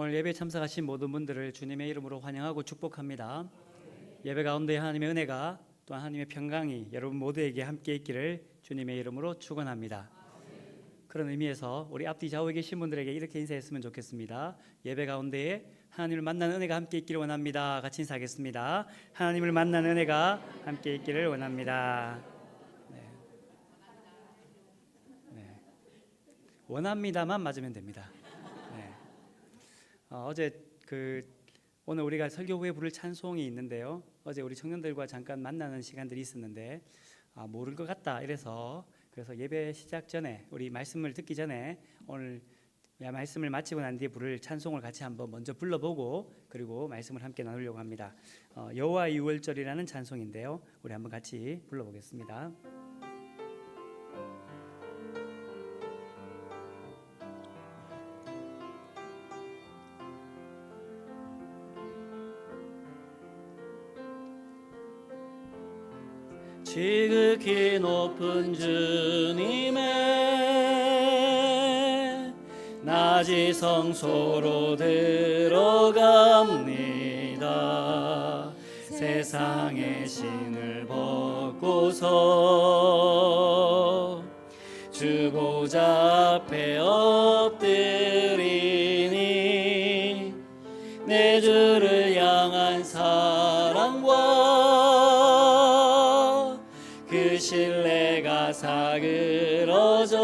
오늘 예배에 참석하신 모든 분들을 주님의 이름으로 환영하고 축복합니다. 예배 가운데 하나님의 은혜가 또 하나님의 평강이 여러분 모두에게 함께 있기를 주님의 이름으로 축원합니다. 그런 의미에서 우리 앞뒤 좌우에 계신 분들에게 이렇게 인사했으면 좋겠습니다. 예배 가운데에 하나님을 만나는 은혜가 함께 있기를 원합니다. 같이 인사하겠습니다. 하나님을 만나는 은혜가 함께 있기를 원합니다. 네. 원합니다만 맞으면 됩니다. 네. 오늘 우리가 설교 후에 부를 찬송이 있는데요. 어제 우리 청년들과 잠깐 만나는 시간들이 있었는데 모를 것 같다 그래서 예배 시작 전에 우리 말씀을 듣기 전에 오늘 말씀을 마치고 난 뒤에 부를 찬송을 같이 한번 먼저 불러보고 그리고 말씀을 함께 나누려고 합니다. 여호와 유월절이라는 찬송인데요. 우리 한번 같이 불러보겠습니다. 지극히 높은 주님의 낮이 성소로 들어갑니다. 세상의 신을 벗고서 주 보좌 앞에 엎드리니 내 주를 향한 사랑과 그 신뢰가 사그러져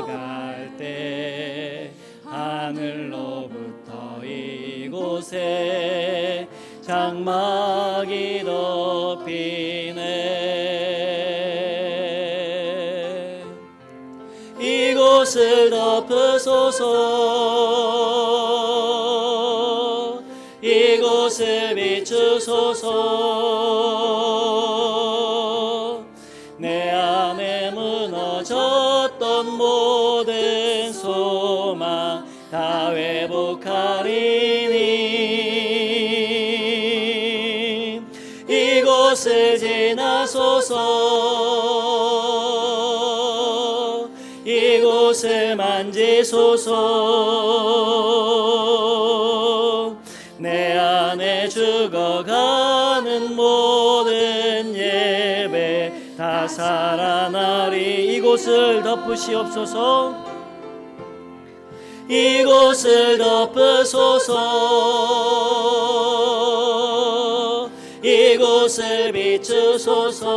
갈 때 하늘로부터 이곳에 장막이 덮이네. 이곳을 덮으소서. 이곳을 비추소서. 내 안에 무너졌던 모든 소망 다 회복하리니 이곳을 지나소서. 이곳을 만지소서. 내 안에 죽어가는 모든 예배 다 살아나리. 이곳을 덮으시옵소서. 이곳을 덮으소서. 이곳을 비추소서.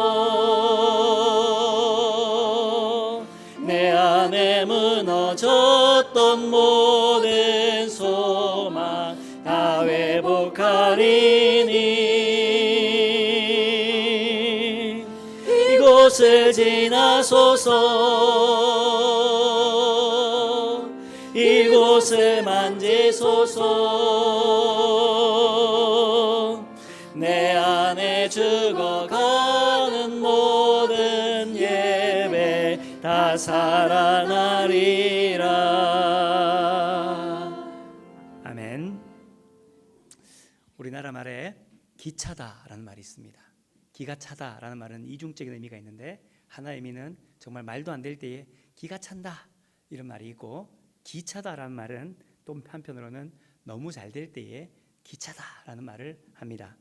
내 안에 무너졌던 모든 소망 다 회복하리니 이곳을 지나소서. 이곳을 만지소서. 내 안에 죽어가는 모든 예배 다 살아나리라. 아멘. 우리나라 말에 기차다라는 말이 있습니다. 기가 차다라는 말은 이중적인 의미가 있는데 하나의 의미는 정말 말도 안 될 때에 기가 찬다 이런 말이 있고, 기차다라는 말은 또 한편으로는 너무 잘 될 때에 기차다라는 말을 합니다.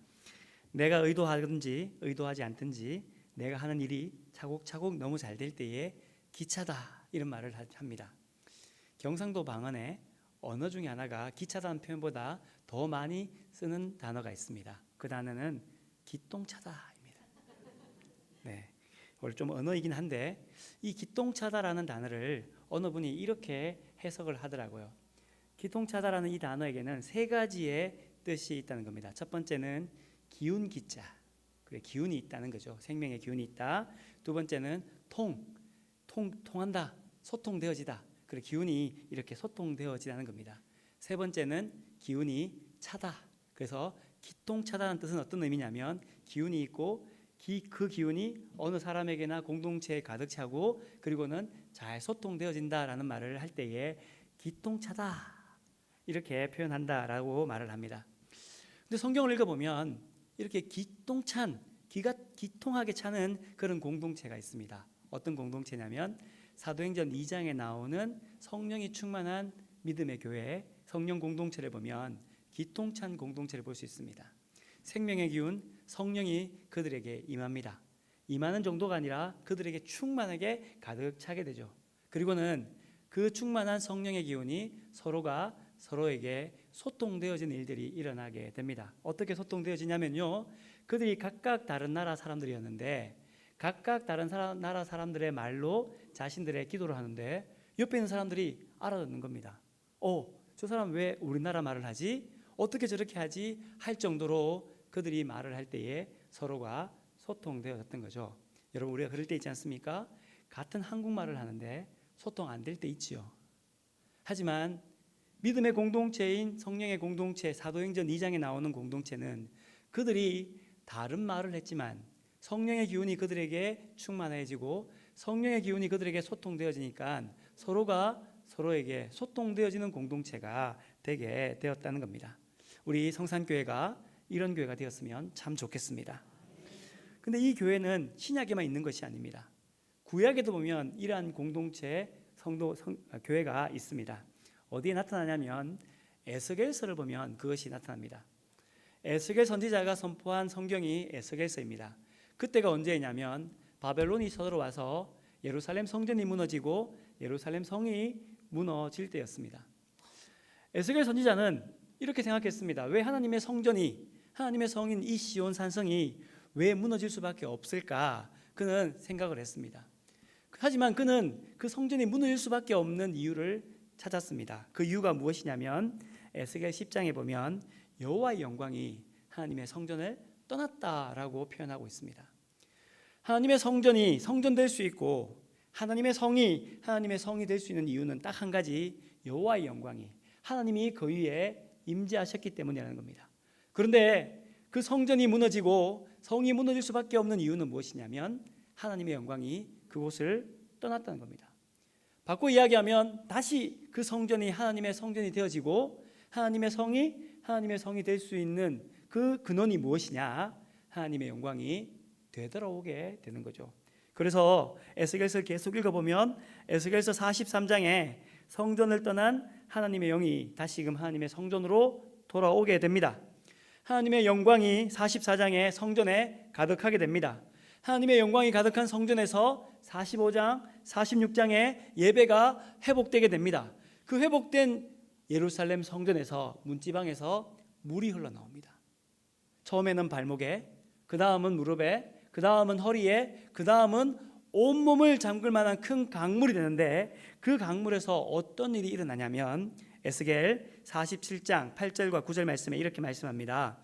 내가 의도하든지 의도하지 않든지 내가 하는 일이 차곡차곡 너무 잘 될 때에 기차다 이런 말을 합니다. 경상도 방언에 언어 중에 하나가 기차다는 표현보다 더 많이 쓰는 단어가 있습니다. 그 단어는 기똥차다입니다. 네, 원래 좀 언어이긴 한데 이 기똥차다라는 단어를 어느 분이 이렇게 해석을 하더라고요. 기똥차다라는 이 단어에게는 세 가지의 뜻이 있다는 겁니다. 첫 번째는 기운 기자, 그래 기운이 있다는 거죠. 생명의 기운이 있다. 두 번째는 통한다, 소통되어지다. 그래 기운이 이렇게 소통되어지다는 겁니다. 세 번째는 기운이 차다. 그래서 기똥차다는 뜻은 어떤 의미냐면 기운이 있고 그 기운이 어느 사람에게나 공동체에 가득 차고 그리고는 잘 소통되어진다라는 말을 할 때에 기똥차다 이렇게 표현한다라고 말을 합니다. 근데 성경을 읽어보면 이렇게 기가 기통하게 차는 그런 공동체가 있습니다. 어떤 공동체냐면 사도행전 2장에 나오는 성령이 충만한 믿음의 교회, 성령 공동체를 보면 기통찬 공동체를 볼 수 있습니다. 생명의 기운, 성령이 그들에게 임합니다. 임하는 정도가 아니라 그들에게 충만하게 가득 차게 되죠. 그리고는 그 충만한 성령의 기운이 서로가 서로에게 소통되어지는 일들이 일어나게 됩니다. 어떻게 소통되어지냐면요, 그들이 각각 다른 나라 사람들이었는데 각각 다른 나라 사람들의 말로 자신들의 기도를 하는데 옆에 있는 사람들이 알아듣는 겁니다. 저 사람 왜 우리나라 말을 하지? 어떻게 저렇게 하지? 할 정도로 그들이 말을 할 때에 서로가 소통되어졌던 거죠. 여러분, 우리가 그럴 때 있지 않습니까? 같은 한국말을 하는데 소통 안 될 때 있지요. 하지만 믿음의 공동체인 성령의 공동체, 사도행전 2장에 나오는 공동체는 그들이 다른 말을 했지만 성령의 기운이 그들에게 충만해지고 성령의 기운이 그들에게 소통되어지니까 서로가 서로에게 소통되어지는 공동체가 되게 되었다는 겁니다. 우리 성산교회가 이런 교회가 되었으면 참 좋겠습니다. 근데 이 교회는 신약에만 있는 것이 아닙니다. 구약에도 보면 이러한 공동체 교회가 있습니다. 어디에 나타나냐면 에스겔서를 보면 그것이 나타납니다. 에스겔 선지자가 선포한 성경이 에스겔서입니다. 그때가 언제냐면 바벨론이 서들어와서 예루살렘 성전이 무너지고 예루살렘 성이 무너질 때였습니다. 에스겔 선지자는 이렇게 생각했습니다. 왜 하나님의 성전이, 하나님의 성인 이 시온 산성이 왜 무너질 수밖에 없을까? 그는 생각을 했습니다. 하지만 그는 그 성전이 무너질 수밖에 없는 이유를 찾았습니다. 그 이유가 무엇이냐면 에스겔 10장에 보면 여호와의 영광이 하나님의 성전을 떠났다라고 표현하고 있습니다. 하나님의 성전이 성전될 수 있고 하나님의 성이 하나님의 성이 될 수 있는 이유는 딱 한 가지, 여호와의 영광이, 하나님이 그 위에 임재하셨기 때문이라는 겁니다. 그런데 그 성전이 무너지고 성이 무너질 수밖에 없는 이유는 무엇이냐면 하나님의 영광이 그곳을 떠났다는 겁니다. 바꿔 이야기하면 다시 그 성전이 하나님의 성전이 되어지고 하나님의 성이 될 수 있는 그 근원이 무엇이냐? 하나님의 영광이 되돌아오게 되는 거죠. 그래서 에스겔서 계속 읽어보면 에스겔서 43장에 성전을 떠난 하나님의 영이 다시금 하나님의 성전으로 돌아오게 됩니다. 하나님의 영광이 44장에 성전에 가득하게 됩니다. 하나님의 영광이 가득한 성전에서 45장, 46장에 예배가 회복되게 됩니다. 그 회복된 예루살렘 성전에서 문지방에서 물이 흘러나옵니다. 처음에는 발목에, 그 다음은 무릎에, 그 다음은 허리에, 그 다음은 온몸을 잠글 만한 큰 강물이 되는데 그 강물에서 어떤 일이 일어나냐면 에스겔 47장 8절과 9절 말씀에 이렇게 말씀합니다.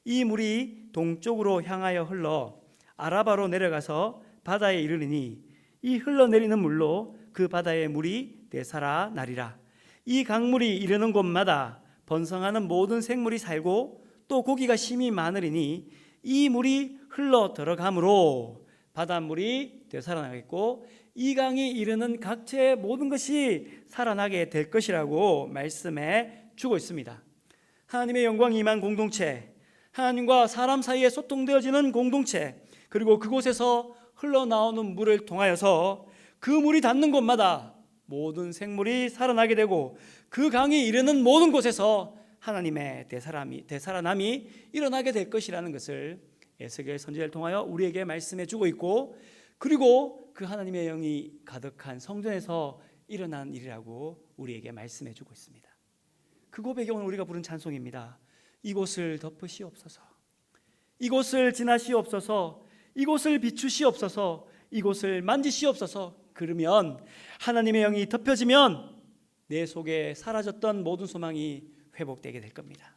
이 물이 동쪽으로 향하여 흘러 아라바로 내려가서 바다에 이르리니 이 흘러내리는 물로 그 바다의 물이 되살아나리라. 이 강물이 이르는 곳마다 번성하는 모든 생물이 살고 또 고기가 심히 많으리니 이 물이 흘러 들어가므로 바닷물이 되살아나겠고 이 강이 이르는 각체의 모든 것이 살아나게 될 것이라고 말씀해 주고 있습니다. 하나님의 영광이 임한 공동체, 하나님과 사람 사이에 소통되어지는 공동체, 그리고 그곳에서 흘러나오는 물을 통하여서 그 물이 닿는 곳마다 모든 생물이 살아나게 되고 그 강이 이르는 모든 곳에서 하나님의 되살아남이 일어나게 될 것이라는 것을 에스겔 선지자를 통하여 우리에게 말씀해 주고 있고, 그리고 그 하나님의 영이 가득한 성전에서 일어난 일이라고 우리에게 말씀해 주고 있습니다. 그 고백이 오늘 우리가 부른 찬송입니다. 이곳을 덮으시옵소서, 이곳을 지나시옵소서, 이곳을 비추시옵소서, 이곳을 만지시옵소서. 그러면 하나님의 영이 덮여지면 내 속에 사라졌던 모든 소망이 회복되게 될 겁니다.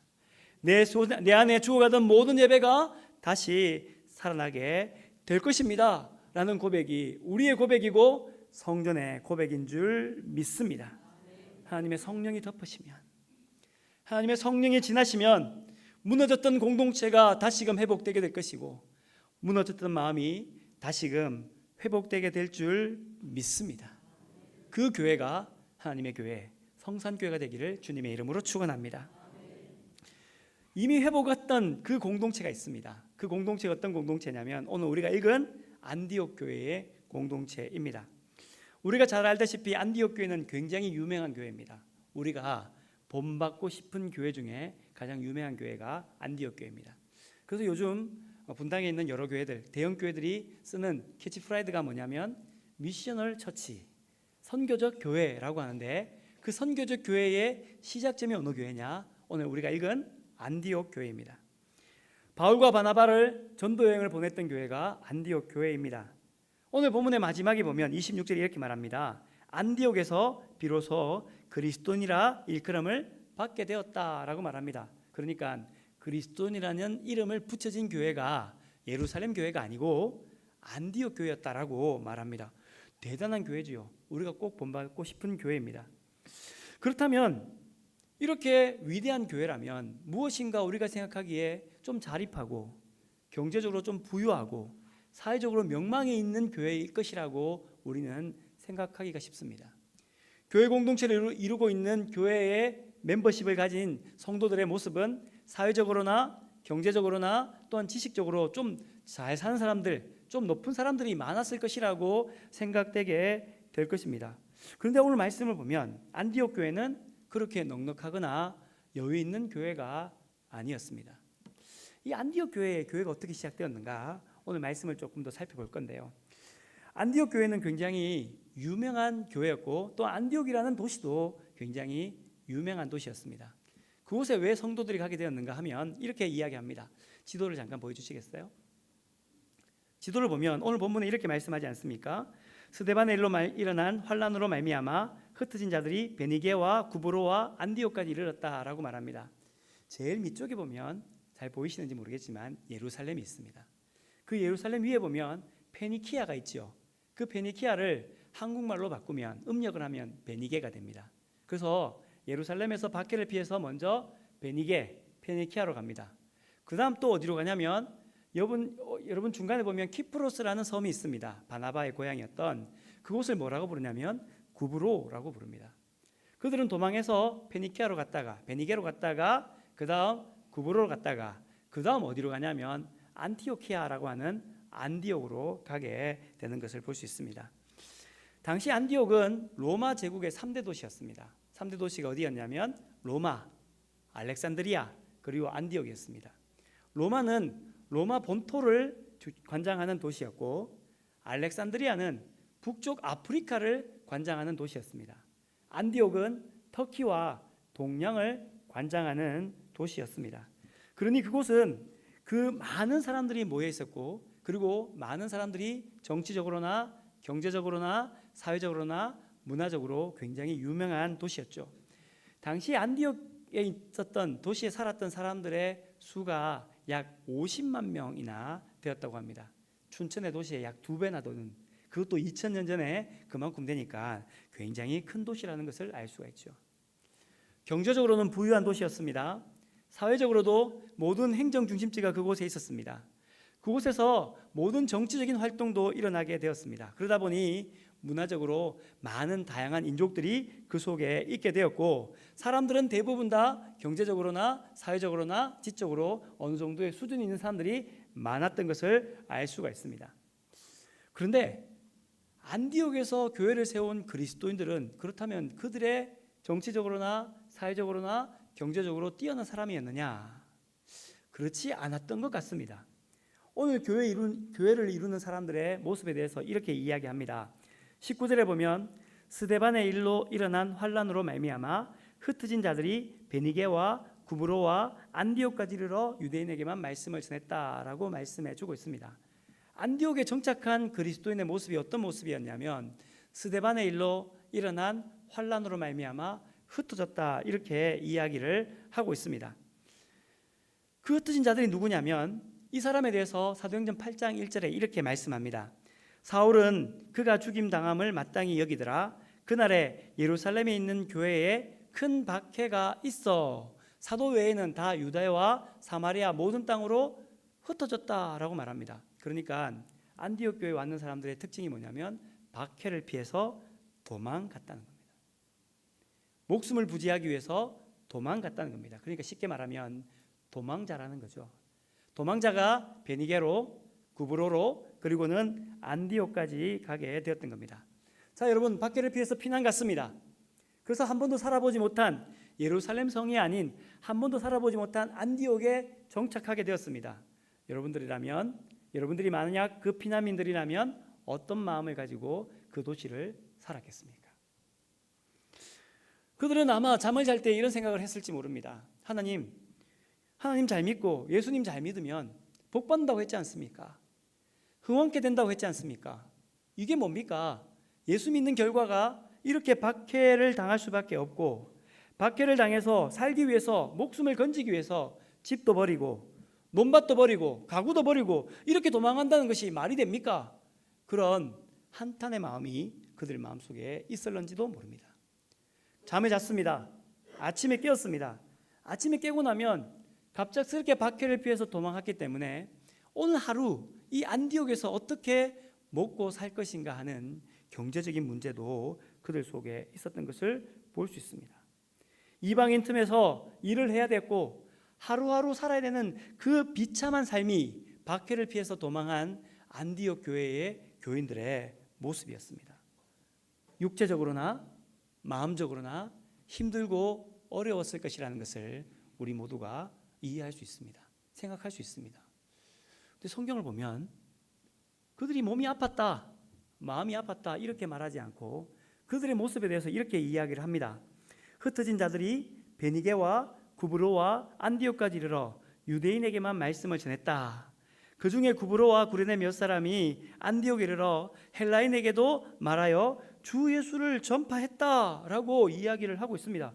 내 안에 죽어가던 모든 예배가 다시 살아나게 될 것입니다 라는 고백이 우리의 고백이고 성전의 고백인 줄 믿습니다. 하나님의 성령이 덮으시면, 하나님의 성령이 지나시면 무너졌던 공동체가 다시금 회복되게 될 것이고 무너졌던 마음이 다시금 회복되게 될 줄 믿습니다. 그 교회가 하나님의 교회, 성산교회가 되기를 주님의 이름으로 축원합니다. 이미 회복했던 그 공동체가 있습니다. 그 공동체가 어떤 공동체냐면 오늘 우리가 읽은 안디옥 교회의 공동체입니다. 우리가 잘 알다시피 안디옥 교회는 굉장히 유명한 교회입니다. 우리가 본받고 싶은 교회 중에 가장 유명한 교회가 안디옥 교회입니다. 그래서 요즘 분당에 있는 여러 교회들, 대형 교회들이 쓰는 캐치프라이즈가 뭐냐면 미셔널 처치, 선교적 교회라고 하는데, 그 선교적 교회의 시작점이 어느 교회냐? 오늘 우리가 읽은 안디옥 교회입니다. 바울과 바나바를 전도 여행을 보냈던 교회가 안디옥 교회입니다. 오늘 본문의 마지막에 보면 26절에 이렇게 말합니다. 안디옥에서 비로소 그리스도인이라 일컬음을 받게 되었다라고 말합니다. 그러니까 그리스도인이라는 이름을 붙여진 교회가 예루살렘 교회가 아니고 안디옥 교회였다라고 말합니다. 대단한 교회지요. 우리가 꼭 본받고 싶은 교회입니다. 그렇다면 이렇게 위대한 교회라면 무엇인가 우리가 생각하기에 좀 자립하고 경제적으로 좀 부유하고 사회적으로 명망이 있는 교회일 것이라고 우리는 생각하기가 쉽습니다. 교회 공동체를 이루고 있는 교회의 멤버십을 가진 성도들의 모습은 사회적으로나 경제적으로나 또한 지식적으로 좀 잘 사는 사람들, 좀 높은 사람들이 많았을 것이라고 생각되게 될 것입니다. 그런데 오늘 말씀을 보면 안디옥 교회는 그렇게 넉넉하거나 여유 있는 교회가 아니었습니다. 이 안디옥 교회가 어떻게 시작되었는가? 오늘 말씀을 조금 더 살펴볼 건데요. 안디옥 교회는 굉장히 유명한 교회였고 또 안디옥이라는 도시도 굉장히 유명한 도시였습니다. 그곳에 왜 성도들이 가게 되었는가 하면 이렇게 이야기합니다. 지도를 잠깐 보여주시겠어요? 지도를 보면 오늘 본문에 이렇게 말씀하지 않습니까? 스데반의 일로 일어난 환란으로 말미암아 흩어진 자들이 베니게와 구브로와 안디옥까지 이르렀다라고 말합니다. 제일 밑쪽에 보면 잘 보이시는지 모르겠지만 예루살렘이 있습니다. 그 예루살렘 위에 보면 페니키아가 있죠. 그 페니키아를 한국말로 바꾸면 음력을 하면 베니게가 됩니다. 그래서 예루살렘에서 박해를 피해서 먼저 페니키아로 갑니다. 그 다음 또 어디로 가냐면 여러분 중간에 보면 키프로스라는 섬이 있습니다. 바나바의 고향이었던 그곳을 뭐라고 부르냐면 구브로라고 부릅니다. 그들은 도망해서 페니키아로 갔다가 베니게로 갔다가 그 다음 구브로로 갔다가 그 다음 어디로 가냐면 안티오키아라고 하는 안디옥으로 가게 되는 것을 볼 수 있습니다. 당시 안디옥은 로마 제국의 3대 도시였습니다. 3대 도시가 어디였냐면 로마, 알렉산드리아 그리고 안디옥이었습니다. 로마는 로마 본토를 관장하는 도시였고 알렉산드리아는 북쪽 아프리카를 관장하는 도시였습니다. 안디옥은 터키와 동양을 관장하는 도시였습니다. 그러니 그곳은 그 많은 사람들이 모여 있었고 그리고 많은 사람들이 정치적으로나 경제적으로나 사회적으로나 문화적으로 굉장히 유명한 도시였죠. 당시 안디옥에 있었던 도시에 살았던 사람들의 수가 약 50만 명이나 되었다고 합니다. 춘천의 도시에 약 2배나 되는, 그것도 2000년 전에 그만큼 되니까 굉장히 큰 도시라는 것을 알 수가 있죠. 경제적으로는 부유한 도시였습니다. 사회적으로도 모든 행정 중심지가 그곳에 있었습니다. 그곳에서 모든 정치적인 활동도 일어나게 되었습니다. 그러다 보니 문화적으로 많은 다양한 인종들이 그 속에 있게 되었고 사람들은 대부분 다 경제적으로나 사회적으로나 지적으로 어느 정도의 수준이 있는 사람들이 많았던 것을 알 수가 있습니다. 그런데 안디옥에서 교회를 세운 그리스도인들은 그렇다면 그들의 정치적으로나 사회적으로나 경제적으로 뛰어난 사람이었느냐? 그렇지 않았던 것 같습니다. 오늘 교회를 이루는 사람들의 모습에 대해서 이렇게 이야기합니다. 19절에 보면 스데반의 일로 일어난 환란으로 말미암아 흩어진 자들이 베니게와 구브로와 안디옥까지 이르러 유대인에게만 말씀을 전했다라고 말씀해주고 있습니다. 안디옥에 정착한 그리스도인의 모습이 어떤 모습이었냐면 스데반의 일로 일어난 환란으로 말미암아 흩어졌다 이렇게 이야기를 하고 있습니다. 그 흩어진 자들이 누구냐면 이 사람에 대해서 사도행전 8장 1절에 이렇게 말씀합니다. 사울은 그가 죽임당함을 마땅히 여기더라. 그날에 예루살렘에 있는 교회에 큰 박해가 있어 사도 외에는 다 유다와 사마리아 모든 땅으로 흩어졌다라고 말합니다. 그러니까 안디옥 교회에 왔는 사람들의 특징이 뭐냐면 박해를 피해서 도망갔다는 겁니다. 목숨을 부지하기 위해서 도망갔다는 겁니다. 그러니까 쉽게 말하면 도망자라는 거죠. 도망자가 베니게로, 구브로로 그리고는 안디옥까지 가게 되었던 겁니다. 자, 여러분 박해를 피해서 피난 갔습니다. 그래서 한 번도 살아보지 못한 예루살렘 성이 아닌 한 번도 살아보지 못한 안디옥에 정착하게 되었습니다. 여러분들이 만약 그 피난민들이라면 어떤 마음을 가지고 그 도시를 살았겠습니까? 그들은 아마 잠을 잘 때 이런 생각을 했을지 모릅니다. 하나님 잘 믿고 예수님 잘 믿으면 복 받는다고 했지 않습니까? 흥왕케 된다고 했지 않습니까? 이게 뭡니까? 예수 믿는 결과가 이렇게 박해를 당할 수밖에 없고, 박해를 당해서 살기 위해서, 목숨을 건지기 위해서 집도 버리고 논밭도 버리고 가구도 버리고 이렇게 도망간다는 것이 말이 됩니까? 그런 한탄의 마음이 그들 마음속에 있을런지도 모릅니다. 잠을 잤습니다. 아침에 깨었습니다. 아침에 깨고 나면 갑작스럽게 박해를 피해서 도망갔기 때문에 오늘 하루 이 안디옥에서 어떻게 먹고 살 것인가 하는 경제적인 문제도 그들 속에 있었던 것을 볼 수 있습니다. 이방인 틈에서 일을 해야 됐고 하루하루 살아야 되는 그 비참한 삶이 박해를 피해서 도망한 안디옥 교회의 교인들의 모습이었습니다. 육체적으로나 마음적으로나 힘들고 어려웠을 것이라는 것을 우리 모두가 이해할 수 있습니다. 생각할 수 있습니다. 근데 성경을 보면 그들이 몸이 아팠다, 마음이 아팠다 이렇게 말하지 않고 그들의 모습에 대해서 이렇게 이야기를 합니다. 흩어진 자들이 베니게와 구브로와 안디옥까지 이르러 유대인에게만 말씀을 전했다. 그 중에 구브로와 구레네 몇 사람이 안디옥에 이르러 헬라인에게도 말하여 주 예수를 전파했다라고 이야기를 하고 있습니다.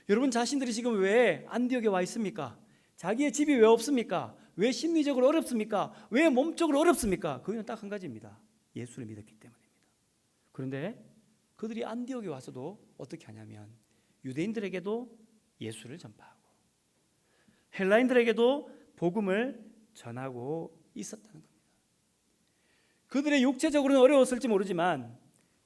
여러분 자신들이 지금 왜 안디옥에 와 있습니까? 자기의 집이 왜 없습니까? 왜 심리적으로 어렵습니까? 왜 몸적으로 어렵습니까? 그 이유는 딱 한 가지입니다. 예수를 믿었기 때문입니다. 그런데 그들이 안디옥에 와서도 어떻게 하냐면 유대인들에게도 예수를 전파하고 헬라인들에게도 복음을 전하고 있었다는 겁니다. 그들의 육체적으로는 어려웠을지 모르지만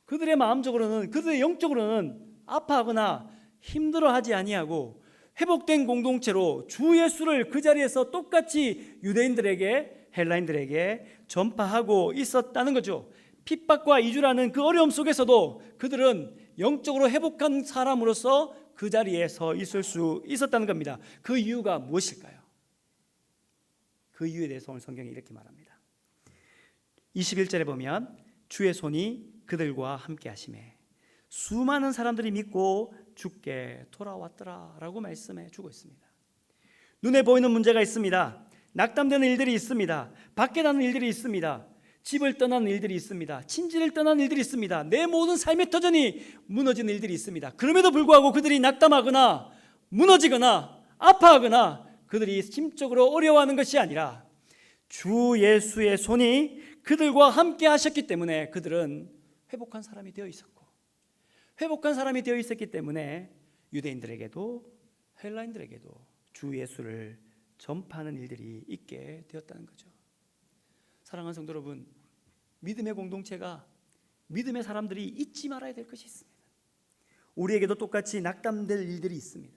그들의 마음적으로는, 그들의 영적으로는 아파하거나 힘들어하지 아니하고 회복된 공동체로 주 예수를 그 자리에서 똑같이 유대인들에게, 헬라인들에게 전파하고 있었다는 거죠. 핍박과 이주라는 그 어려움 속에서도 그들은 영적으로 회복한 사람으로서 그 자리에 서 있을 수 있었다는 겁니다. 그 이유가 무엇일까요? 그 이유에 대해서 오늘 성경이 이렇게 말합니다. 21절에 보면 주의 손이 그들과 함께 하시매 수많은 사람들이 믿고 주께 돌아왔더라 라고 말씀해 주고 있습니다. 눈에 보이는 문제가 있습니다. 낙담되는 일들이 있습니다. 밖에 나는 일들이 있습니다. 집을 떠나는 일들이 있습니다. 친지를 떠나는 일들이 있습니다. 내 모든 삶의 터전이 무너지는 일들이 있습니다. 그럼에도 불구하고 그들이 낙담하거나 무너지거나 아파하거나 그들이 심적으로 어려워하는 것이 아니라 주 예수의 손이 그들과 함께 하셨기 때문에 그들은 회복한 사람이 되어 있었고, 회복한 사람이 되어 있었기 때문에 유대인들에게도 헬라인들에게도 주 예수를 전파하는 일들이 있게 되었다는 거죠. 사랑하는 성도 여러분, 믿음의 공동체가, 믿음의 사람들이 잊지 말아야 될 것이 있습니다. 우리에게도 똑같이 낙담될 일들이 있습니다.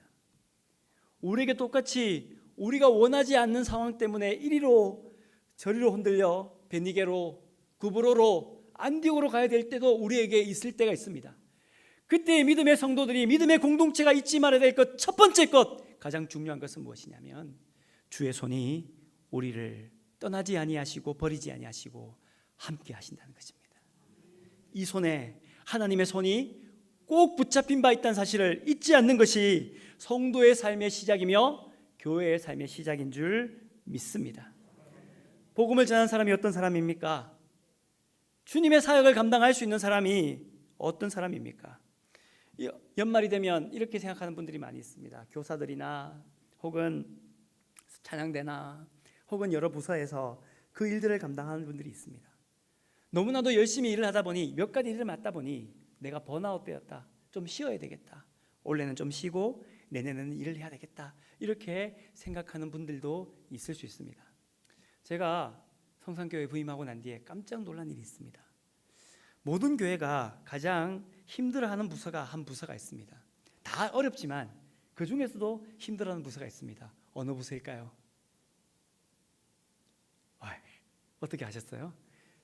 우리에게 똑같이 우리가 원하지 않는 상황 때문에 이리로 저리로 흔들려 베니게로, 구브로로, 안디옥으로 가야 될 때도 우리에게 있을 때가 있습니다. 그때 믿음의 성도들이, 믿음의 공동체가 잊지 말아야 될 것, 첫 번째 것, 가장 중요한 것은 무엇이냐면 주의 손이 우리를 떠나지 아니하시고 버리지 아니하시고 함께 하신다는 것입니다. 이 손에 하나님의 손이 꼭 붙잡힌 바 있다는 사실을 잊지 않는 것이 성도의 삶의 시작이며 교회의 삶의 시작인 줄 믿습니다. 복음을 전하는 사람이 어떤 사람입니까? 주님의 사역을 감당할 수 있는 사람이 어떤 사람입니까? 연말이 되면 이렇게 생각하는 분들이 많이 있습니다. 교사들이나 혹은 찬양대나 혹은 여러 부서에서 그 일들을 감당하는 분들이 있습니다. 너무나도 열심히 일을 하다 보니, 몇 가지 일을 맡다 보니 내가 번아웃 되었다, 좀 쉬어야 되겠다, 올해는 좀 쉬고 내년에는 일을 해야 되겠다, 이렇게 생각하는 분들도 있을 수 있습니다. 제가 성산교회 부임하고 난 뒤에 깜짝 놀란 일이 있습니다. 모든 교회가 가장 힘들어하는 부서가 한 부서가 있습니다. 다 어렵지만 그 중에서도 힘들어하는 부서가 있습니다. 어느 부서일까요? 어떻게 아셨어요?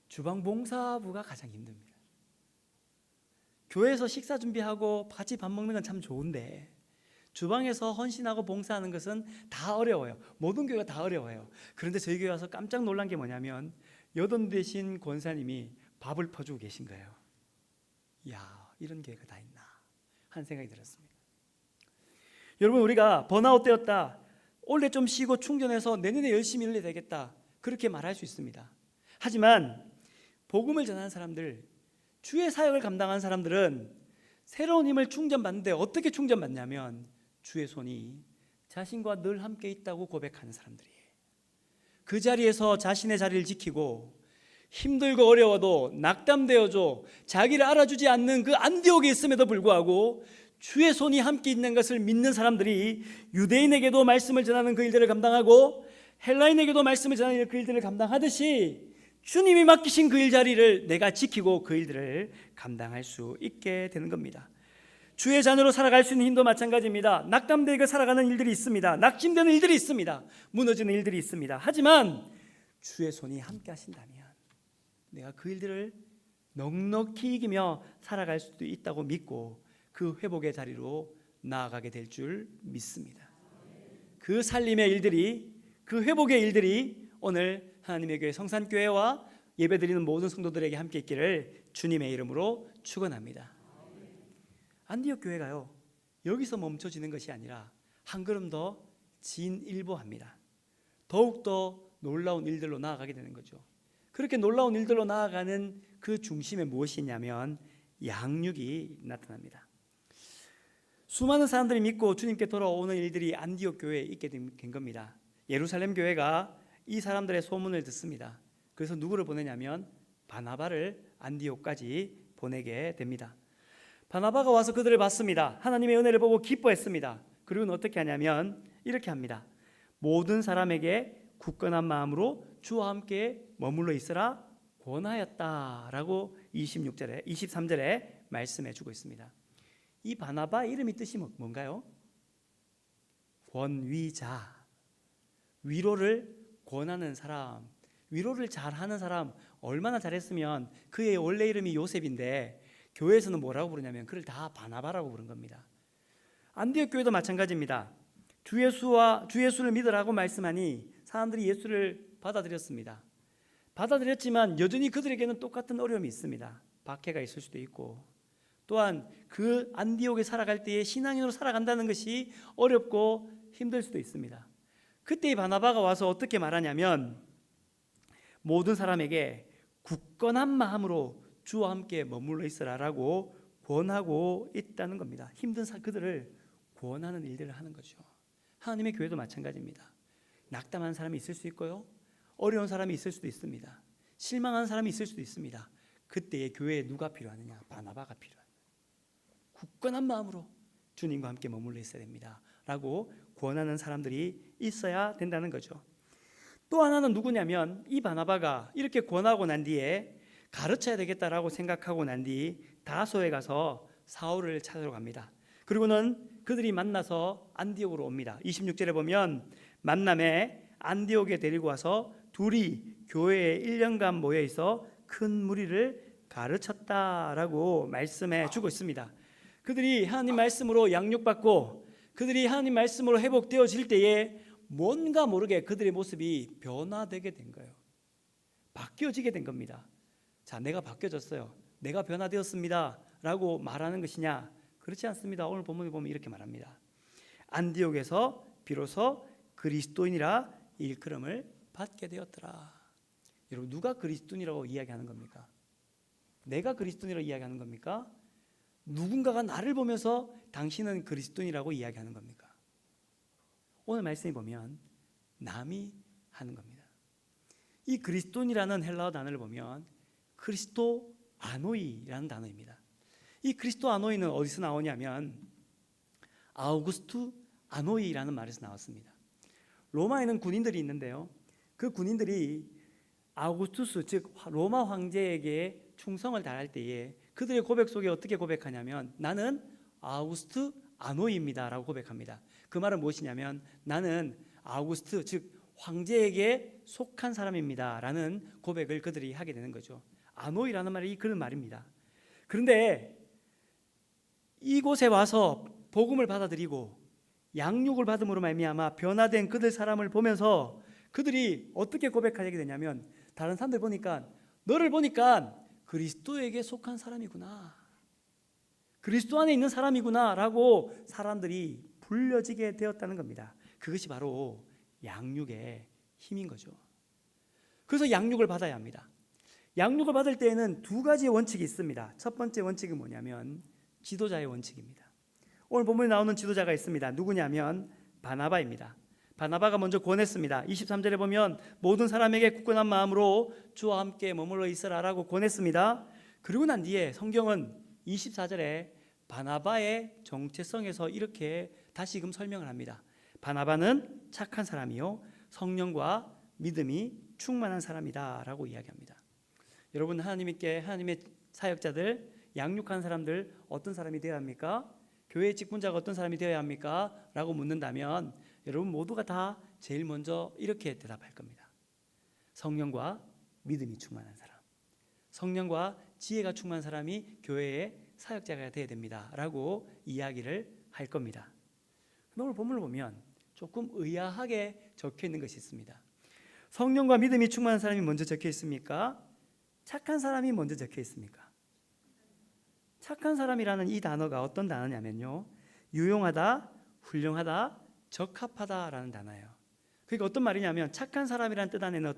주방봉사부가 가장 힘듭니다. 교회에서 식사 준비하고 같이 밥 먹는 건 참 좋은데 주방에서 헌신하고 봉사하는 것은 다 어려워요. 모든 교회가 다 어려워요. 그런데 저희 교회 와서 깜짝 놀란 게 뭐냐면 여든 되신 권사님이 밥을 퍼주고 계신 거예요. 이야, 이런 교회가 다 있나 하는 생각이 들었습니다. 여러분, 우리가 번아웃 되었다, 올해 좀 쉬고 충전해서 내년에 열심히 일해야 되겠다, 그렇게 말할 수 있습니다. 하지만 복음을 전하는 사람들, 주의 사역을 감당하는 사람들은 새로운 힘을 충전받는데 어떻게 충전받냐면 주의 손이 자신과 늘 함께 있다고 고백하는 사람들이에요. 그 자리에서 자신의 자리를 지키고 힘들고 어려워도 낙담되어도 자기를 알아주지 않는 그 안디옥에 있음에도 불구하고 주의 손이 함께 있는 것을 믿는 사람들이 유대인에게도 말씀을 전하는 그 일들을 감당하고 헬라인에게도 말씀을 전하는 그 일들을 감당하듯이 주님이 맡기신 그 일자리를 내가 지키고 그 일들을 감당할 수 있게 되는 겁니다. 주의 자녀로 살아갈 수 있는 힘도 마찬가지입니다. 낙담되게 살아가는 일들이 있습니다. 낙심되는 일들이 있습니다. 무너지는 일들이 있습니다. 하지만 주의 손이 함께 하신다면 내가 그 일들을 넉넉히 이기며 살아갈 수도 있다고 믿고 그 회복의 자리로 나아가게 될 줄 믿습니다. 그 살림의 일들이, 그 회복의 일들이 오늘 하나님의 교회 성산교회와 예배드리는 모든 성도들에게 함께 있기를 주님의 이름으로 축원합니다. 안디옥 교회가요, 여기서 멈춰지는 것이 아니라 한 걸음 더 진일보합니다. 더욱더 놀라운 일들로 나아가게 되는 거죠. 그렇게 놀라운 일들로 나아가는 그 중심에 무엇이 있냐면 양육이 나타납니다. 수많은 사람들이 믿고 주님께 돌아오는 일들이 안디옥 교회에 있게 된 겁니다. 예루살렘 교회가 이 사람들의 소문을 듣습니다. 그래서 누구를 보내냐면 바나바를 안디옥까지 보내게 됩니다. 바나바가 와서 그들을 봤습니다. 하나님의 은혜를 보고 기뻐했습니다. 그리고는 어떻게 하냐면 이렇게 합니다. 모든 사람에게 굳건한 마음으로 주와 함께 머물러 있으라 권하였다라고 23절에 말씀해 주고 있습니다. 이 바나바 이름이 뜻이 뭔가요? 권위자, 위로를 권하는 사람, 위로를 잘하는 사람. 얼마나 잘했으면 그의 원래 이름이 요셉인데 교회에서는 뭐라고 부르냐면 그를 다 바나바라고 부른 겁니다. 안디옥 교회도 마찬가지입니다. 주 예수를 믿으라고 말씀하니 사람들이 예수를 받아들였습니다. 받아들였지만 여전히 그들에게는 똑같은 어려움이 있습니다. 박해가 있을 수도 있고, 또한 그 안디옥에 살아갈 때에 신앙인으로 살아간다는 것이 어렵고 힘들 수도 있습니다. 그때 이 바나바가 와서 어떻게 말하냐면 모든 사람에게 굳건한 마음으로 주와 함께 머물러 있으라라고 권하고 있다는 겁니다. 힘든 그들을 권하는 일들을 하는 거죠. 하나님의 교회도 마찬가지입니다. 낙담한 사람이 있을 수 있고요, 어려운 사람이 있을 수도 있습니다. 실망한 사람이 있을 수도 있습니다. 그때에 교회에 누가 필요하느냐? 바나바가 필요합니다. 굳건한 마음으로 주님과 함께 머물러 있어야 됩니다 라고 권하는 사람들이 있어야 된다는 거죠. 또 하나는 누구냐면 이 바나바가 이렇게 권하고 난 뒤에 가르쳐야 되겠다라고 생각하고 난 뒤 다소에 가서 사울을 찾으러 갑니다. 그리고는 그들이 만나서 안디옥으로 옵니다. 26절에 보면 만남에 안디옥에 데리고 와서 둘이 교회에 1년간 모여 있어 큰 무리를 가르쳤다라고 말씀해 주고 있습니다. 그들이 하나님 말씀으로 양육받고 그들이 하나님 말씀으로 회복되어질 때에 뭔가 모르게 그들의 모습이 변화되게 된 거예요. 바뀌어지게 된 겁니다. 자, 내가 바뀌어졌어요, 내가 변화되었습니다 라고 말하는 것이냐? 그렇지 않습니다. 오늘 본문에 보면 이렇게 말합니다. 안디옥에서 비로소 그리스도인이라 일컬음을 받게 되었더라. 여러분, 누가 그리스도인이라고 이야기하는 겁니까? 내가 그리스도인이라고 이야기하는 겁니까? 누군가가 나를 보면서 당신은 그리스도인이라고 이야기하는 겁니까? 오늘 말씀에 보면 남이 하는 겁니다. 이 그리스도인이라는 헬라어 단어를 보면 크리스토 아노이라는 단어입니다. 이 크리스토 아노이는 어디서 나오냐면 아우구스투 아노이라는 말에서 나왔습니다. 로마에는 군인들이 있는데요, 그 군인들이 아우구스투스, 즉 로마 황제에게 충성을 다할 때에 그들의 고백 속에 어떻게 고백하냐면 나는 아우구스트 아노이입니다 라고 고백합니다. 그 말은 무엇이냐면 나는 아우구스트, 즉 황제에게 속한 사람입니다 라는 고백을 그들이 하게 되는 거죠. 아노이라는 말이 그런 말입니다. 그런데 이곳에 와서 복음을 받아들이고 양육을 받음으로 말미암아 변화된 그들 사람을 보면서 그들이 어떻게 고백하게 되냐면, 다른 사람들 보니까, 너를 보니까 그리스도에게 속한 사람이구나, 그리스도 안에 있는 사람이구나 라고 사람들이 불려지게 되었다는 겁니다. 그것이 바로 양육의 힘인 거죠. 그래서 양육을 받아야 합니다. 양육을 받을 때에는 두 가지의 원칙이 있습니다. 첫 번째 원칙은 뭐냐면 지도자의 원칙입니다. 오늘 본문에 나오는 지도자가 있습니다. 누구냐면 바나바입니다. 바나바가 먼저 권했습니다. 23절에 보면 모든 사람에게 굳건한 마음으로 주와 함께 머물러 있으라라고 권했습니다. 그리고 난 뒤에 성경은 24절에 바나바의 정체성에서 이렇게 다시금 설명을 합니다. 바나바는 착한 사람이요 성령과 믿음이 충만한 사람이다 라고 이야기합니다. 여러분, 하나님의 사역자들, 양육하는 사람들 어떤 사람이 되어야 합니까? 교회의 직분자가 어떤 사람이 되어야 합니까? 라고 묻는다면 여러분 모두가 다 제일 먼저 이렇게 대답할 겁니다. 성령과 믿음이 충만한 사람, 성령과 지혜가 충만한 사람이 교회의 사역자가 되어야 됩니다 라고 이야기를 할 겁니다. 오늘 본문을 보면 조금 의아하게 적혀 있는 것이 있습니다. 성령과 믿음이 충만한 사람이 먼저 적혀 있습니까? 착한 사람이 먼저 적혀 있습니까? 착한 사람이라는 이 단어가 어떤 단어냐면요, 유용하다, 훌륭하다, 적합하다라는 단어예요. 그러니까 어떤 말이냐면 착한 사람이라는 뜻 안에는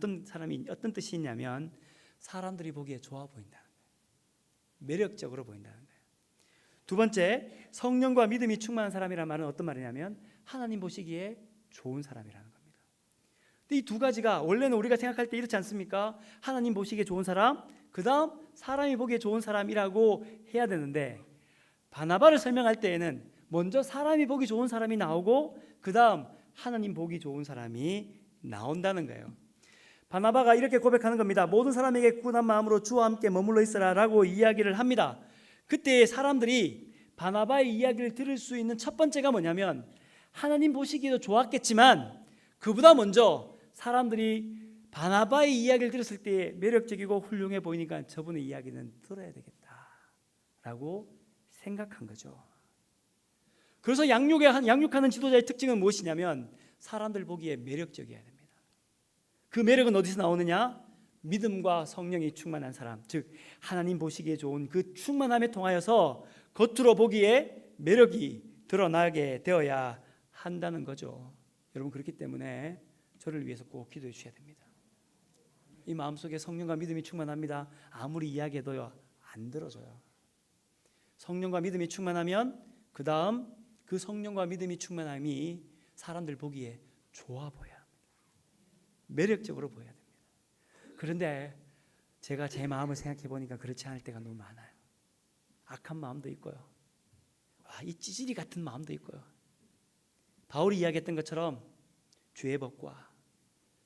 어떤 뜻이 있냐면 사람들이 보기에 좋아 보인다는 거예요. 매력적으로 보인다는 거예요. 두 번째, 성령과 믿음이 충만한 사람이라는 말은 어떤 말이냐면 하나님 보시기에 좋은 사람이라는 겁니다. 이 두 가지가 원래는 우리가 생각할 때 이렇지 않습니까? 하나님 보시기에 좋은 사람, 그 다음 사람이 보기에 좋은 사람이라고 해야 되는데, 바나바를 설명할 때에는 먼저 사람이 보기 좋은 사람이 나오고 그 다음 하나님 보기 좋은 사람이 나온다는 거예요. 바나바가 이렇게 고백하는 겁니다. 모든 사람에게 굳건한 마음으로 주와 함께 머물러 있으라 라고 이야기를 합니다. 그때 사람들이 바나바의 이야기를 들을 수 있는 첫 번째가 뭐냐면, 하나님 보시기에도 좋았겠지만 그보다 먼저 사람들이 바나바의 이야기를 들었을 때 매력적이고 훌륭해 보이니까 저분의 이야기는 들어야 되겠다라고 생각한 거죠. 그래서 양육하는 지도자의 특징은 무엇이냐면 사람들 보기에 매력적이어야 됩니다. 그 매력은 어디서 나오느냐? 믿음과 성령이 충만한 사람, 즉 하나님 보시기에 좋은 그 충만함에 통하여서 겉으로 보기에 매력이 드러나게 되어야 한다는 거죠. 여러분, 그렇기 때문에 저를 위해서 꼭 기도해 주셔야 됩니다. 이 마음속에 성령과 믿음이 충만합니다. 아무리 이야기해도요 안 들어줘요. 성령과 믿음이 충만하면 그 다음 그 성령과 믿음이 충만함이 사람들 보기에 좋아 보여야 합니다. 매력적으로 보여야 됩니다. 그런데 제가 제 마음을 생각해 보니까 그렇지 않을 때가 너무 많아요. 악한 마음도 있고요, 이 찌질이 같은 마음도 있고요. 바울이 이야기했던 것처럼 죄의 법과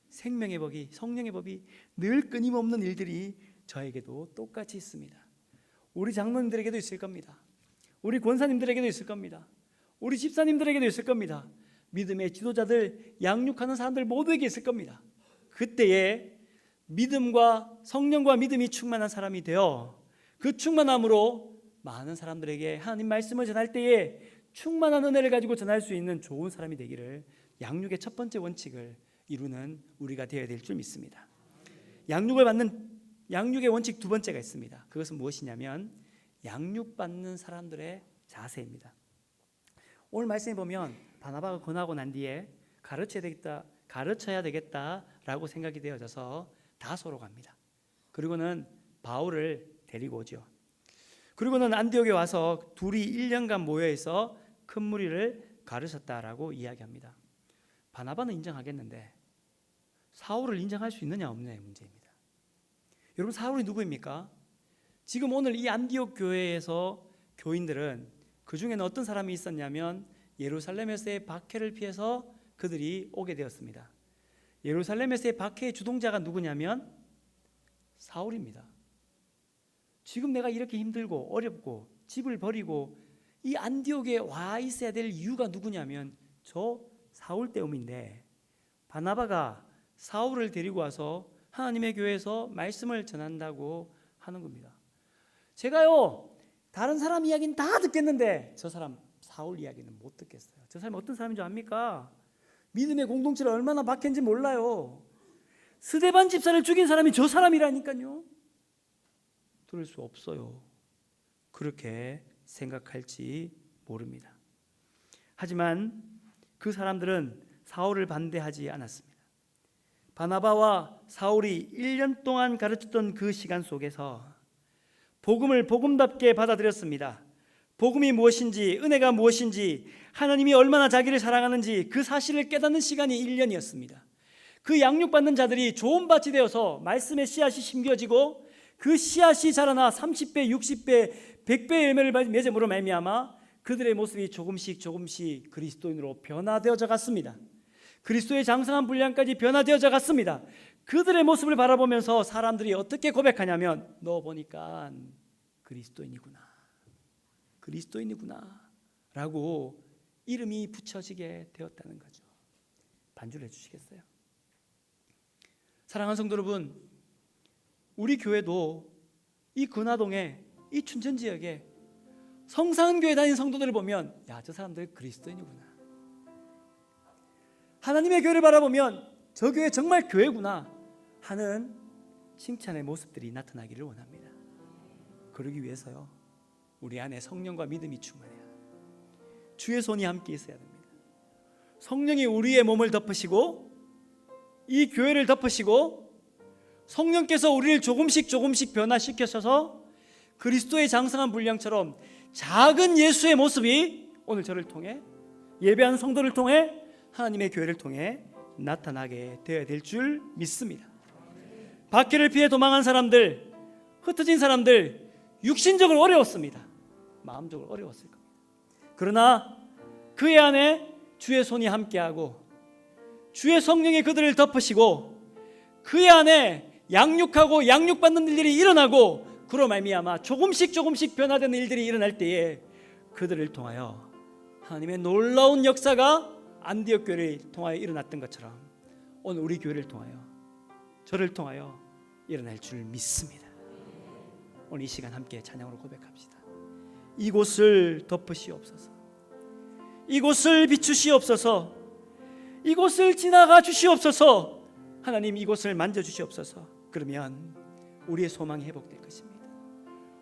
생명의 법이, 성령의 법이 늘 끊임없는 일들이 저에게도 똑같이 있습니다. 우리 장로님들에게도 있을 겁니다. 우리 권사님들에게도 있을 겁니다. 우리 집사님들에게도 있을 겁니다. 믿음의 지도자들, 양육하는 사람들 모두에게 있을 겁니다. 그때에 믿음과 성령과 믿음이 충만한 사람이 되어 그 충만함으로 많은 사람들에게 하나님 말씀을 전할 때에 충만한 은혜를 가지고 전할 수 있는 좋은 사람이 되기를, 양육의 첫 번째 원칙을 이루는 우리가 되어야 될 줄 믿습니다. 양육의 원칙 두 번째가 있습니다. 그것은 무엇이냐면 양육받는 사람들의 자세입니다. 오늘 말씀에 보면 바나바가 권하고 난 뒤에 가르쳐야 되겠다라고 생각이 되어져서 다소로 갑니다. 그리고는 바울을 데리고 오죠. 그리고는 안디옥에 와서 둘이 1년간 모여서 큰 무리를 가르쳤다라고 이야기합니다. 바나바는 인정하겠는데 사울을 인정할 수 있느냐 없느냐의 문제입니다. 여러분, 사울이 누구입니까? 지금 오늘 이 안디옥 교회에서 교인들은 그 중에는 어떤 사람이 있었냐면 예루살렘에서의 박해를 피해서 그들이 오게 되었습니다. 예루살렘에서의 박해의 주동자가 누구냐면 사울입니다. 지금 내가 이렇게 힘들고 어렵고 집을 버리고 이 안디옥에 와 있어야 될 이유가 누구냐면 저 사울 때문인데, 바나바가 사울을 데리고 와서 하나님의 교회에서 말씀을 전한다고 하는 겁니다. 제가요 다른 사람 이야기는 다 듣겠는데 저 사람 사울 이야기는 못 듣겠어요. 저 사람이 어떤 사람인 줄 압니까? 믿음의 공동체를 얼마나 박했는지 몰라요. 스데반 집사를 죽인 사람이 저 사람이라니까요. 들을 수 없어요. 그렇게 생각할지 모릅니다. 하지만 그 사람들은 사울을 반대하지 않았습니다. 바나바와 사울이 1년 동안 가르쳤던 그 시간 속에서 복음을 복음답게 받아들였습니다. 복음이 무엇인지, 은혜가 무엇인지, 하나님이 얼마나 자기를 사랑하는지 그 사실을 깨닫는 시간이 1년이었습니다. 그 양육받는 자들이 좋은 밭이 되어서 말씀의 씨앗이 심겨지고 그 씨앗이 자라나 30배, 60배, 100배의 열매를 맺음으로 말미암아 그들의 모습이 조금씩 그리스도인으로 변화되어져 갔습니다. 그리스도의 장성한 분량까지 변화되어져 갔습니다. 그들의 모습을 바라보면서 사람들이 어떻게 고백하냐면 너 보니까 그리스도인이구나 라고 이름이 붙여지게 되었다는 거죠. 반주를 해주시겠어요? 사랑하는 성도 여러분, 우리 교회도 이 근화동에 이 춘천지역에 성산교회 다니는 성도들을 보면 야, 저 사람들 그리스도인이구나, 하나님의 교회를 바라보면 저 교회 정말 교회구나 하는 칭찬의 모습들이 나타나기를 원합니다. 그러기 위해서요, 우리 안에 성령과 믿음이 충만해야, 주의 손이 함께 있어야 됩니다. 성령이 우리의 몸을 덮으시고 이 교회를 덮으시고 성령께서 우리를 조금씩 변화시켜셔서 그리스도의 장성한 분량처럼 작은 예수의 모습이 오늘 저를 통해, 예배하는 성도를 통해, 하나님의 교회를 통해 나타나게 되어야 될 줄 믿습니다. 박해를 피해 도망한 사람들, 흩어진 사람들, 육신적으로 어려웠습니다. 마음적으로 어려웠을 겁니다. 그러나 그의 안에 주의 손이 함께하고 주의 성령이 그들을 덮으시고 그의 안에 양육하고 양육받는 일들이 일어나고 그로 말미암아 조금씩 변화되는 일들이 일어날 때에 그들을 통하여 하나님의 놀라운 역사가 안디옥 교회를 통하여 일어났던 것처럼 오늘 우리 교회를 통하여, 저를 통하여 일어날 줄 믿습니다. 오늘 이 시간 함께 찬양으로 고백합시다. 이곳을 덮으시옵소서, 이곳을 비추시옵소서, 이곳을 지나가 주시옵소서, 하나님 이곳을 만져주시옵소서. 그러면 우리의 소망이 회복될 것입니다.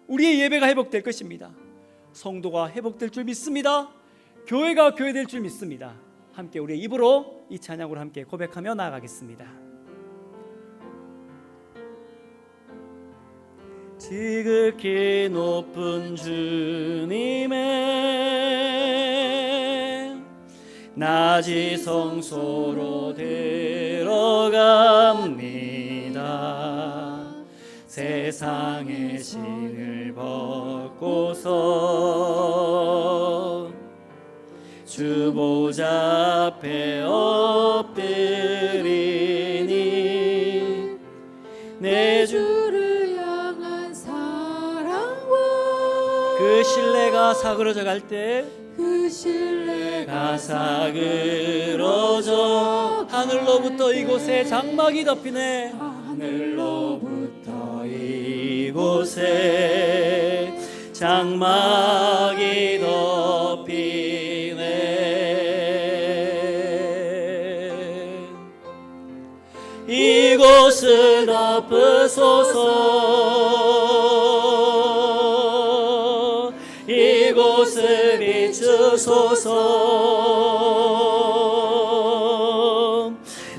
우리의 예배가 회복될 것입니다. 성도가 회복될 줄 믿습니다. 교회가 교회될 줄 믿습니다. 함께 우리의 입으로 이 찬양으로 함께 고백하며 나아가겠습니다. 지극히 높은 주님의 낮이 성소로 들어갑니다. 세상의 신을 벗고서 주 보좌 앞에 엎드리니 내 주를 향한 사랑과 그 신뢰가 사그러져 갈 때, 그 신뢰가 사그러져 하늘로부터 이곳에 장막이 덮이네, 하늘로부터 이곳에 장막이 덮이네. 이곳을 덮으소서, 이곳을 비추소서.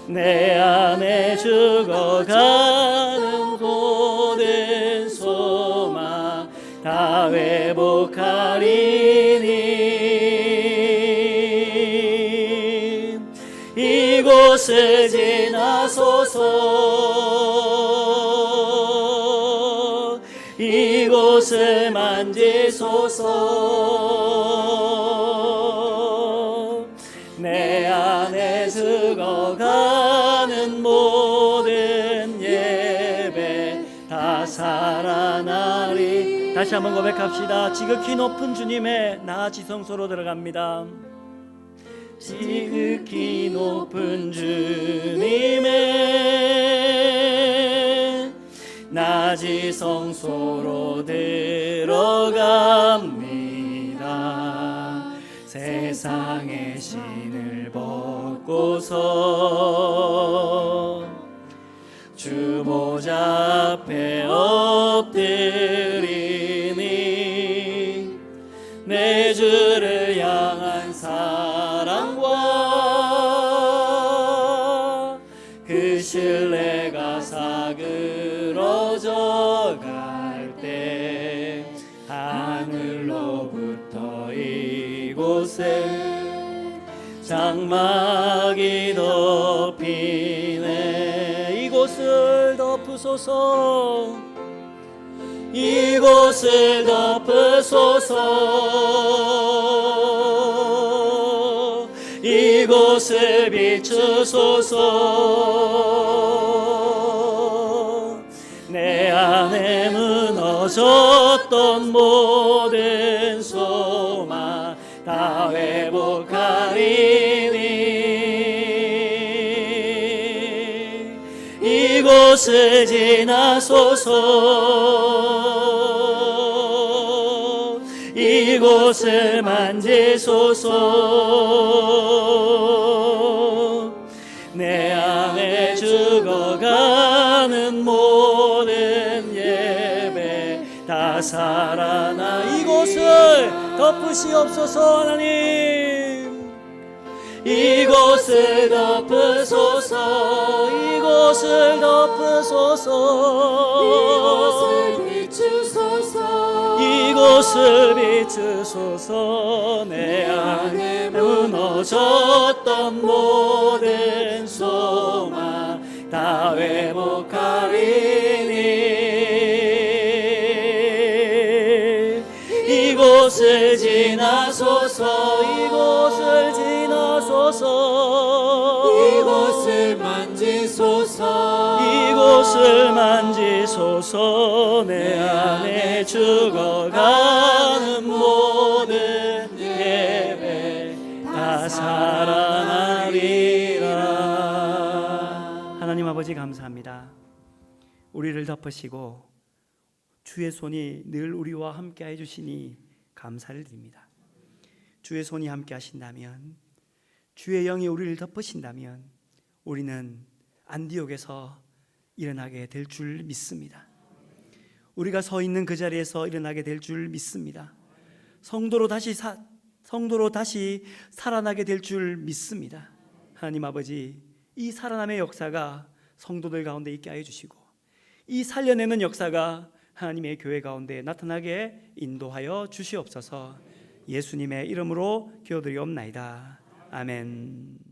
내 안에 죽어가는 모든 소망 다 회복하리니 이곳을 지나소서, 이곳을 만지소서. 내 안에 죽어가는 모든 예배 다 살아나리. 다시 한번 고백합시다. 지극히 높은 주님의 낮이 성소로 들어갑니다. 지극히 높은 주님의 낮이 성소로 들어갑니다. 세상의 신을 벗고서 주 보좌 앞에 엎드리니 내 주를 향한 사랑과 그 신뢰가 사그러져 갈 때 하늘로부터 이곳에 장막이 덮이네. 이곳을 덮으소서, 이곳을 덮으소서, 이곳을 비추소서. 내 안에 무너졌던 모든 소망 다 회복하리니 이곳을 지나소서, 이곳을 만지소서. 내 안에 죽어가는 모든 예배 다 살아나 이곳을 덮으시옵소서. 하나님, 이곳을 덮으소서, 이곳을 덮으소서, 이곳을 비추소서, 이곳을 비추소서. 내 안에 무너졌던 모든 소망 다 회복하리니 이곳을 지나소서, 이곳을 지나소서, 이곳을 만지소서, 이곳을 만지소서. 내 안에 죽어가는 모든 예배 다 살아나리라. 하나님 아버지 감사합니다. 우리를 덮으시고 주의 손이 늘 우리와 함께 해주시니 감사를 드립니다. 주의 손이 함께 하신다면, 주의 영이 우리를 덮으신다면 우리는 안디옥에서 일어나게 될 줄 믿습니다. 우리가 서 있는 그 자리에서 일어나게 될 줄 믿습니다. 성도로 다시 살아나게 될 줄 믿습니다. 하나님 아버지, 이 살아남의 역사가 성도들 가운데 있게 하여 주시고 이 살려내는 역사가 하나님의 교회 가운데 나타나게 인도하여 주시옵소서. 예수님의 이름으로 기도드리옵나이다. 아멘.